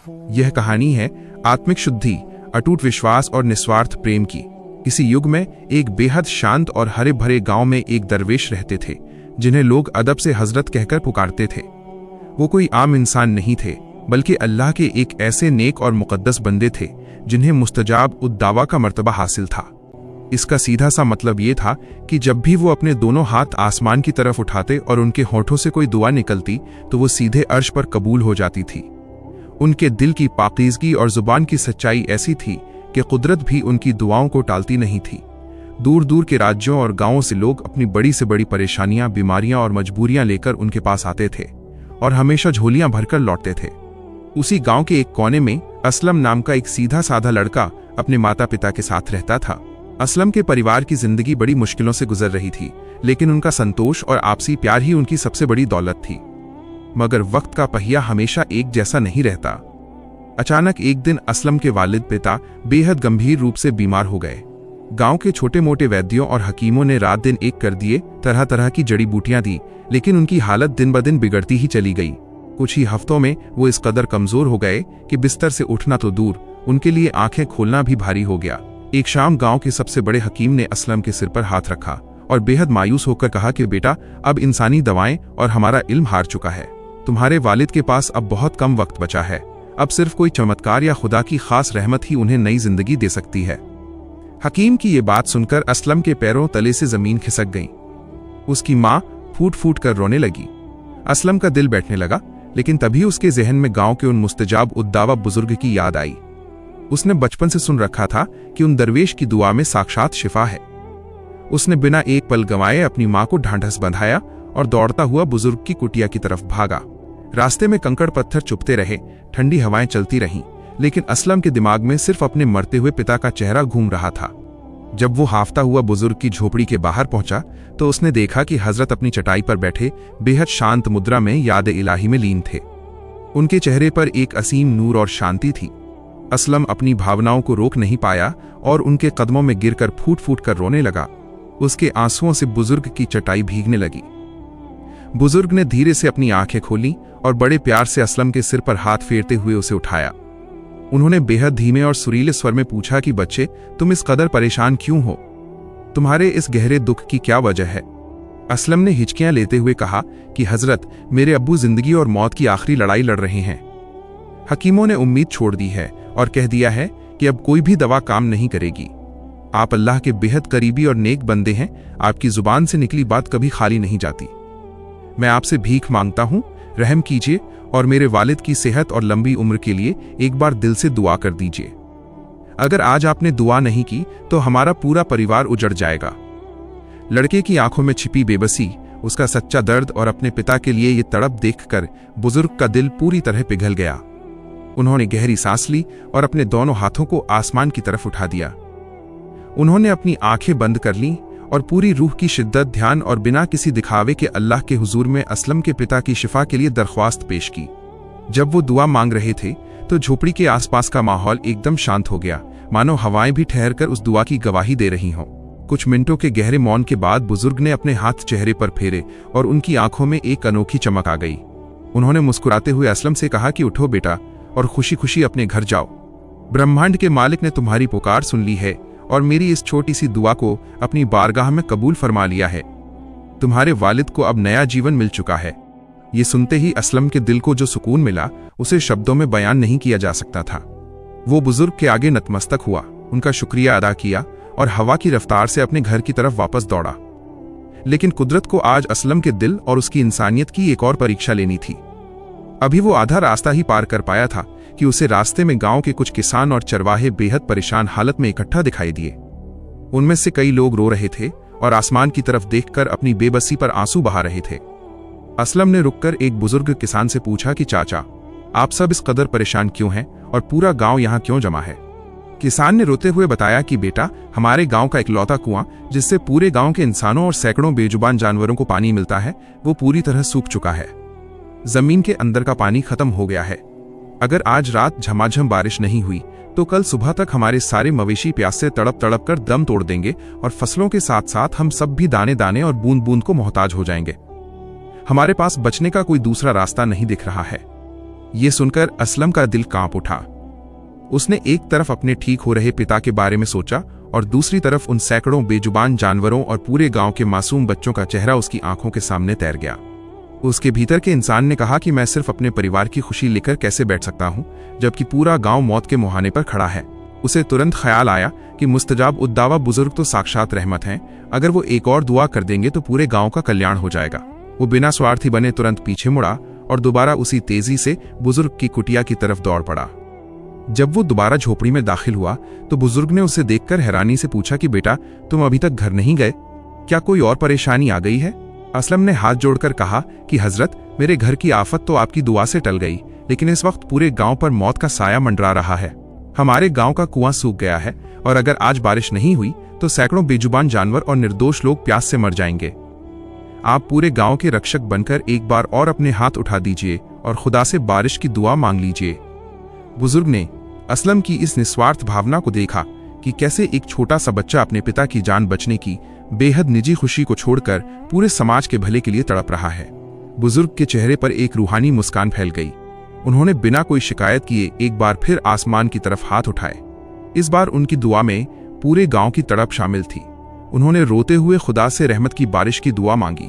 यह कहानी है आत्मिक शुद्धि, अटूट विश्वास और निस्वार्थ प्रेम की। किसी युग में एक बेहद शांत और हरे भरे गांव में एक दरवेश रहते थे, जिन्हें लोग अदब से हजरत कहकर पुकारते थे। वो कोई आम इंसान नहीं थे, बल्कि अल्लाह के एक ऐसे नेक और मुकद्दस बंदे थे जिन्हें मुस्तजाब उद्दावा का मर्तबा हासिल था। इसका सीधा सा मतलब ये था कि जब भी वो अपने दोनों हाथ आसमान की तरफ उठाते और उनके होठों से कोई दुआ निकलती तो वो सीधे अर्श पर कबूल हो जाती थी। उनके दिल की पाकीज़गी और जुबान की सच्चाई ऐसी थी कि कुदरत भी उनकी दुआओं को टालती नहीं थी। दूर दूर के राज्यों और गांवों से लोग अपनी बड़ी से बड़ी परेशानियां, बीमारियां और मजबूरियां लेकर उनके पास आते थे और हमेशा झोलियां भरकर लौटते थे। उसी गांव के एक कोने में असलम नाम का एक सीधा साधा लड़का अपने माता पिता के साथ रहता था। असलम के परिवार की जिंदगी बड़ी मुश्किलों से गुजर रही थी, लेकिन उनका संतोष और आपसी प्यार ही उनकी सबसे बड़ी दौलत थी। मगर वक्त का पहिया हमेशा एक जैसा नहीं रहता। अचानक एक दिन असलम के वालिद पिता बेहद गंभीर रूप से बीमार हो गए। गांव के छोटे मोटे वैद्यों और हकीमों ने रात दिन एक कर दिए, तरह तरह की जड़ी बूटियां दी, लेकिन उनकी हालत दिन ब दिन बिगड़ती ही चली गई। कुछ ही हफ्तों में वो इस कदर कमजोर हो गए कि बिस्तर से उठना तो दूर, उनके लिए आंखें खोलना भी भारी हो गया। एक शाम गांव के सबसे बड़े हकीम ने असलम के सिर पर हाथ रखा और बेहद मायूस होकर कहा कि बेटा, अब इंसानी दवाएं और हमारा इल्म हार चुका है। तुम्हारे वालिद के पास अब बहुत कम वक्त बचा है। अब सिर्फ कोई चमत्कार या खुदा की खास रहमत ही उन्हें नई जिंदगी दे सकती है। हकीम की ये बात सुनकर असलम के पैरों तले से जमीन खिसक गई। उसकी माँ फूट फूट कर रोने लगी। असलम का दिल बैठने लगा, लेकिन तभी उसके जहन में गांव के उन मुस्तजाब उद्दावा बुजुर्ग की याद आई। उसने बचपन से सुन रखा था कि उन दरवेश की दुआ में साक्षात शिफा है। उसने बिना एक पल गंवाए अपनी माँ को ढांढस बंधाया और दौड़ता हुआ बुजुर्ग की कुटिया की तरफ भागा। रास्ते में कंकड़ पत्थर चुभते रहे, ठंडी हवाएं चलती रहीं, लेकिन असलम के दिमाग में सिर्फ अपने मरते हुए पिता का चेहरा घूम रहा था। जब वो हाफता हुआ बुजुर्ग की झोपड़ी के बाहर पहुंचा तो उसने देखा कि हजरत अपनी चटाई पर बैठे बेहद शांत मुद्रा में याद इलाही में लीन थे। उनके चेहरे पर एक असीम नूर और शांति थी। असलम अपनी भावनाओं को रोक नहीं पाया और उनके कदमों में गिरकर फूट फूट कर रोने लगा। उसके आंसुओं से बुजुर्ग की चटाई भीगने लगी। बुजुर्ग ने धीरे से अपनी आंखें खोली और बड़े प्यार से असलम के सिर पर हाथ फेरते हुए उसे उठाया। उन्होंने बेहद धीमे और सुरीले स्वर में पूछा कि बच्चे, तुम इस कदर परेशान क्यों हो? तुम्हारे इस गहरे दुख की क्या वजह है? असलम ने हिचकियां लेते हुए कहा कि हजरत, मेरे अब्बू जिंदगी और मौत की आखिरी लड़ाई लड़ रहे हैं। हकीमों ने उम्मीद छोड़ दी है और कह दिया है कि अब कोई भी दवा काम नहीं करेगी। आप अल्लाह के बेहद करीबी और नेक बंदे हैं। आपकी जुबान से निकली बात कभी खाली नहीं जाती। मैं आपसे भीख मांगता हूं, रहम कीजिए और मेरे वालिद की सेहत और लंबी उम्र के लिए एक बार दिल से दुआ कर दीजिए। अगर आज आपने दुआ नहीं की तो हमारा पूरा परिवार उजड़ जाएगा। लड़के की आंखों में छिपी बेबसी, उसका सच्चा दर्द और अपने पिता के लिए ये तड़प देखकर बुजुर्ग का दिल पूरी तरह पिघल गया। उन्होंने गहरी सांस ली और अपने दोनों हाथों को आसमान की तरफ उठा दिया। उन्होंने अपनी आंखें बंद कर लीं और पूरी रूह की शिद्दत, ध्यान और बिना किसी दिखावे के अल्लाह के हुजूर में असलम के पिता की शिफा के लिए दरख्वास्त पेश की। जब वो दुआ मांग रहे थे तो झोपड़ी के आसपास का माहौल एकदम शांत हो गया, मानो हवाएं भी ठहरकर उस दुआ की गवाही दे रही हों। कुछ मिनटों के गहरे मौन के बाद बुजुर्ग ने अपने हाथ चेहरे पर फेरे और उनकी आंखों में एक अनोखी चमक आ गई। उन्होंने मुस्कुराते हुए असलम से कहा कि उठो बेटा और खुशी खुशी अपने घर जाओ। ब्रह्मांड के मालिक ने तुम्हारी पुकार सुन ली है और मेरी इस छोटी सी दुआ को अपनी बारगाह में कबूल फरमा लिया है। तुम्हारे वालिद को अब नया जीवन मिल चुका है। ये सुनते ही असलम के दिल को जो सुकून मिला उसे शब्दों में बयान नहीं किया जा सकता था। वो बुजुर्ग के आगे नतमस्तक हुआ, उनका शुक्रिया अदा किया और हवा की रफ्तार से अपने घर की तरफ वापस दौड़ा। लेकिन कुदरत को आज असलम के दिल और उसकी इंसानियत की एक और परीक्षा लेनी थी। अभी वो आधा रास्ता ही पार कर पाया था कि उसे रास्ते में गांव के कुछ किसान और चरवाहे बेहद परेशान हालत में इकट्ठा दिखाई दिए। उनमें से कई लोग रो रहे थे और आसमान की तरफ देखकर अपनी बेबसी पर आंसू बहा रहे थे। असलम ने रुककर एक बुजुर्ग किसान से पूछा कि चाचा, आप सब इस कदर परेशान क्यों हैं और पूरा गांव यहाँ क्यों जमा है? किसान ने रोते हुए बताया कि बेटा, हमारे गांव का इकलौता कुआं जिससे पूरे गांव के इंसानों और सैकड़ों बेजुबान जानवरों को पानी मिलता है, वो पूरी तरह सूख चुका है। जमीन के अंदर का पानी खत्म हो गया है। अगर आज रात झमाझम बारिश नहीं हुई तो कल सुबह तक हमारे सारे मवेशी प्यास से तड़प तड़प कर दम तोड़ देंगे और फसलों के साथ साथ हम सब भी दाने दाने और बूंद बूंद को मोहताज हो जाएंगे। हमारे पास बचने का कोई दूसरा रास्ता नहीं दिख रहा है। ये सुनकर असलम का दिल कांप उठा। उसने एक तरफ अपने ठीक हो रहे पिता के बारे में सोचा और दूसरी तरफ उन सैकड़ों बेजुबान जानवरों और पूरे गांव के मासूम बच्चों का चेहरा उसकी आंखों के सामने तैर गया। उसके भीतर के इंसान ने कहा कि मैं सिर्फ अपने परिवार की खुशी लेकर कैसे बैठ सकता हूं, जबकि पूरा गांव मौत के मुहाने पर खड़ा है। उसे तुरंत ख्याल आया कि मुस्तजाब उद्दावा बुजुर्ग तो साक्षात रहमत हैं, अगर वो एक और दुआ कर देंगे तो पूरे गांव का कल्याण हो जाएगा। वो बिना स्वार्थी बने तुरंत पीछे मुड़ा और दोबारा उसी तेजी से बुजुर्ग की कुटिया की तरफ दौड़ पड़ा। जब वो दोबारा झोपड़ी में दाखिल हुआ तो बुजुर्ग ने उसे देखकर हैरानी से पूछा कि बेटा, तुम अभी तक घर नहीं गए? क्या कोई और परेशानी आ गई है? असलम ने हाथ जोड़कर कहा कि हजरत, मेरे घर की आफत तो आपकी दुआ से टल गई, लेकिन इस वक्त पूरे गांव पर मौत का साया मंडरा रहा है। हमारे गांव का कुआं सूख गया है और अगर आज बारिश नहीं हुई तो सैकड़ों बेजुबान जानवर और निर्दोष लोग प्यास से मर जाएंगे। आप पूरे गांव के रक्षक बनकर एक बार और अपने हाथ उठा दीजिए और खुदा से बारिश की दुआ मांग लीजिए। बुजुर्ग ने असलम की इस निस्वार्थ भावना को देखा कि कैसे एक छोटा सा बच्चा अपने पिता की जान बचने की बेहद निजी खुशी को छोड़कर पूरे समाज के भले के लिए तड़प रहा है। बुजुर्ग के चेहरे पर एक रूहानी मुस्कान फैल गई। उन्होंने बिना कोई शिकायत किए एक बार फिर आसमान की तरफ हाथ उठाए। इस बार उनकी दुआ में पूरे गांव की तड़प शामिल थी। उन्होंने रोते हुए खुदा से रहमत की बारिश की दुआ मांगी।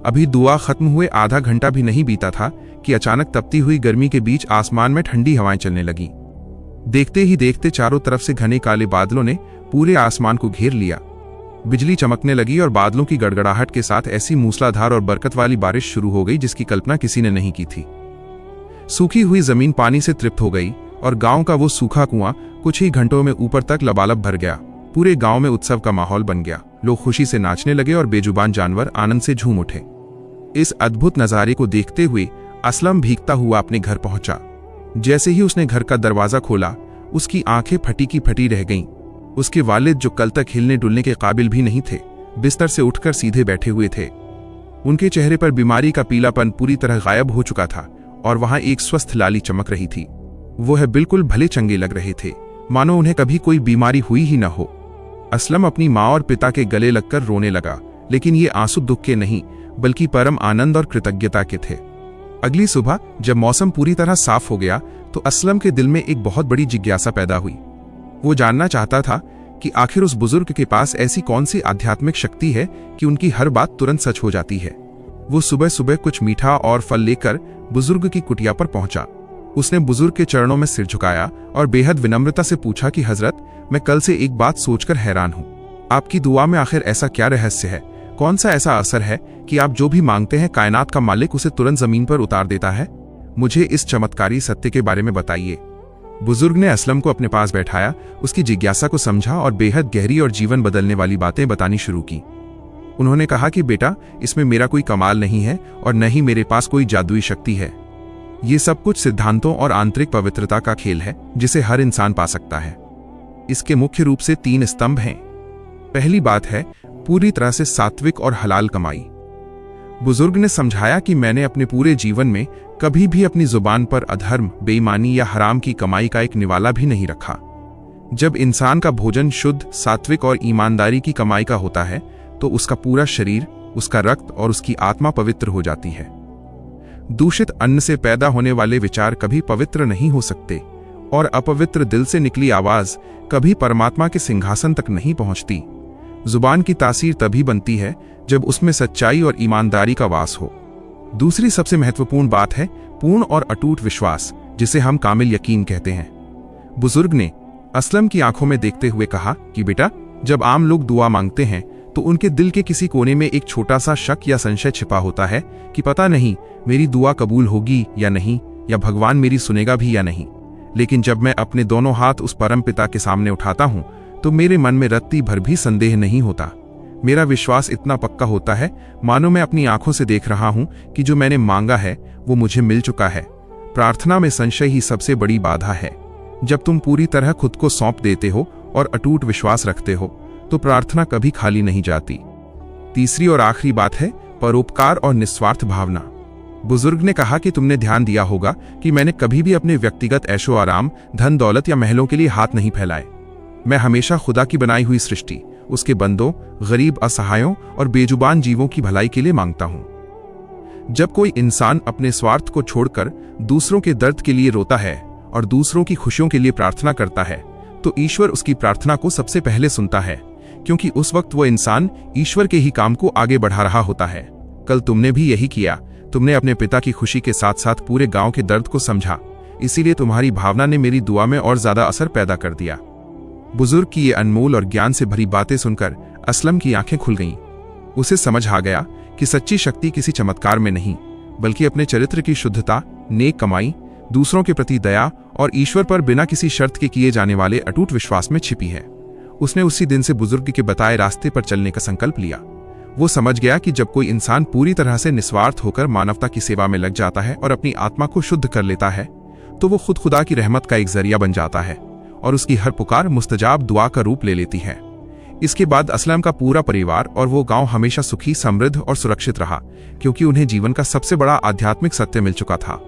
अभी दुआ खत्म हुए आधा घंटा भी नहीं बीता था कि अचानक तपती हुई गर्मी के बीच आसमान में ठंडी हवाएं चलने लगीं। देखते ही देखते चारों तरफ से घने काले बादलों ने पूरे आसमान को घेर लिया। बिजली चमकने लगी और बादलों की गड़गड़ाहट के साथ ऐसी मूसलाधार और बरकत वाली बारिश शुरू हो गई जिसकी कल्पना किसी ने नहीं की थी। सूखी हुई जमीन पानी से तृप्त हो गई और गांव का वो सूखा कुआं कुछ ही घंटों में ऊपर तक लबालब भर गया। पूरे गांव में उत्सव का माहौल बन गया। लोग खुशी से नाचने लगे और बेजुबान जानवर आनंद से झूम उठे। इस अद्भुत नजारे को देखते हुए असलम भीगता हुआ अपने घर पहुंचा। जैसे ही उसने घर का दरवाजा खोला, उसकी आंखें फटी की फटी रह गईं। उसके वालिद, जो कल तक हिलने डुलने के काबिल भी नहीं थे, बिस्तर से उठकर सीधे बैठे हुए थे। उनके चेहरे पर बीमारी का पीलापन पूरी तरह गायब हो चुका था और वहां एक स्वस्थ लाली चमक रही थी। वो है बिल्कुल भले चंगे लग रहे थे, मानो उन्हें कभी कोई बीमारी हुई ही न हो। असलम अपनी माँ और पिता के गले लगकर रोने लगा, लेकिन ये आंसू दुख के नहीं बल्कि परम आनंद और कृतज्ञता के थे। अगली सुबह जब मौसम पूरी तरह साफ हो गया तो असलम के दिल में एक बहुत बड़ी जिज्ञासा पैदा हुई। वो जानना चाहता था कि आखिर उस बुजुर्ग के पास ऐसी कौन सी आध्यात्मिक शक्ति है कि उनकी हर बात तुरंत सच हो जाती है। वो सुबह सुबह कुछ मीठा और फल लेकर बुजुर्ग की कुटिया पर पहुंचा। उसने बुजुर्ग के चरणों में सिर झुकाया और बेहद विनम्रता से पूछा कि हजरत, मैं कल से एक बात सोचकर हैरान हूं। आपकी दुआ में आखिर ऐसा क्या रहस्य है? कौन सा ऐसा असर है कि आप जो भी मांगते हैं कायनात का मालिक उसे तुरंत जमीन पर उतार देता है? मुझे इस चमत्कारी सत्य के बारे में बताइए। बुजुर्ग ने असलम को अपने पास बैठाया, उसकी जिज्ञासा को समझा और बेहद गहरी और जीवन बदलने वाली बातें बतानी शुरू की। उन्होंने कहा कि बेटा, इसमें मेरा कोई कमाल नहीं है और न ही मेरे पास कोई जादुई शक्ति है। ये सब कुछ सिद्धांतों और आंतरिक पवित्रता का खेल है जिसे हर इंसान पा सकता है। इसके मुख्य रूप से 3 स्तंभ हैं। पहली बात है पूरी तरह से सात्विक और हलाल कमाई। बुजुर्ग ने समझाया कि मैंने अपने पूरे जीवन में कभी भी अपनी जुबान पर अधर्म, बेईमानी या हराम की कमाई का एक निवाला भी नहीं रखा। जब इंसान का भोजन शुद्ध, सात्विक और ईमानदारी की कमाई का होता है तो उसका पूरा शरीर, उसका रक्त और उसकी आत्मा पवित्र हो जाती है। दूषित अन्न से पैदा होने वाले विचार कभी पवित्र नहीं हो सकते और अपवित्र दिल से निकली आवाज कभी परमात्मा के सिंहासन तक नहीं पहुंचती। जुबान की तासीर तभी बनती है जब उसमें सच्चाई और ईमानदारी का वास हो। दूसरी सबसे महत्वपूर्ण बात है पूर्ण और अटूट विश्वास, जिसे हम कामिल यकीन कहते हैं। बुजुर्ग ने असलम की आंखों में देखते हुए कहा कि बेटा, जब आम लोग दुआ मांगते हैं तो उनके दिल के किसी कोने में एक छोटा सा शक या संशय छिपा होता है कि पता नहीं मेरी दुआ कबूल होगी या नहीं, या भगवान मेरी सुनेगा भी या नहीं। लेकिन जब मैं अपने दोनों हाथ उस परम पिता के सामने उठाता हूं तो मेरे मन में रत्ती भर भी संदेह नहीं होता। मेरा विश्वास इतना पक्का होता है मानो मैं अपनी आंखों से देख रहा हूं कि जो मैंने मांगा है वो मुझे मिल चुका है। प्रार्थना में संशय ही सबसे बड़ी बाधा है। जब तुम पूरी तरह खुद को सौंप देते हो और अटूट विश्वास रखते हो तो प्रार्थना कभी खाली नहीं जाती। तीसरी और आखिरी बात है परोपकार और निस्वार्थ भावना। बुजुर्ग ने कहा कि तुमने ध्यान दिया होगा कि मैंने कभी भी अपने व्यक्तिगत ऐशो आराम, धन दौलत या महलों के लिए हाथ नहीं फैलाए। मैं हमेशा खुदा की बनाई हुई सृष्टि, उसके बंदों, गरीब, असहायों और बेजुबान जीवों की भलाई के लिए मांगता हूं। जब कोई इंसान अपने स्वार्थ को छोड़कर दूसरों के दर्द के लिए रोता है और दूसरों की खुशियों के लिए प्रार्थना करता है, तो ईश्वर उसकी प्रार्थना को सबसे पहले सुनता है, क्योंकि उस वक्त वो इंसान ईश्वर के ही काम को आगे बढ़ा रहा होता है। कल तुमने भी यही किया। तुमने अपने पिता की खुशी के साथ साथ पूरे गांव के दर्द को समझा, इसीलिए तुम्हारी भावना ने मेरी दुआ में और ज्यादा असर पैदा कर दिया। बुजुर्ग की ये अनमोल और ज्ञान से भरी बातें सुनकर असलम की आंखें खुल गईं। उसे समझ आ गया कि सच्ची शक्ति किसी चमत्कार में नहीं, बल्कि अपने चरित्र की शुद्धता, नेक कमाई, दूसरों के प्रति दया और ईश्वर पर बिना किसी शर्त के किए जाने वाले अटूट विश्वास में छिपी है। उसने उसी दिन से बुजुर्ग के बताए रास्ते पर चलने का संकल्प लिया। वो समझ गया कि जब कोई इंसान पूरी तरह से निस्वार्थ होकर मानवता की सेवा में लग जाता है और अपनी आत्मा को शुद्ध कर लेता है, तो वो खुद खुदा की रहमत का एक जरिया बन जाता है और उसकी हर पुकार मुस्तजाब दुआ का रूप ले लेती है। इसके बाद असलम का पूरा परिवार और वो गांव हमेशा सुखी, समृद्ध और सुरक्षित रहा, क्योंकि उन्हें जीवन का सबसे बड़ा आध्यात्मिक सत्य मिल चुका था।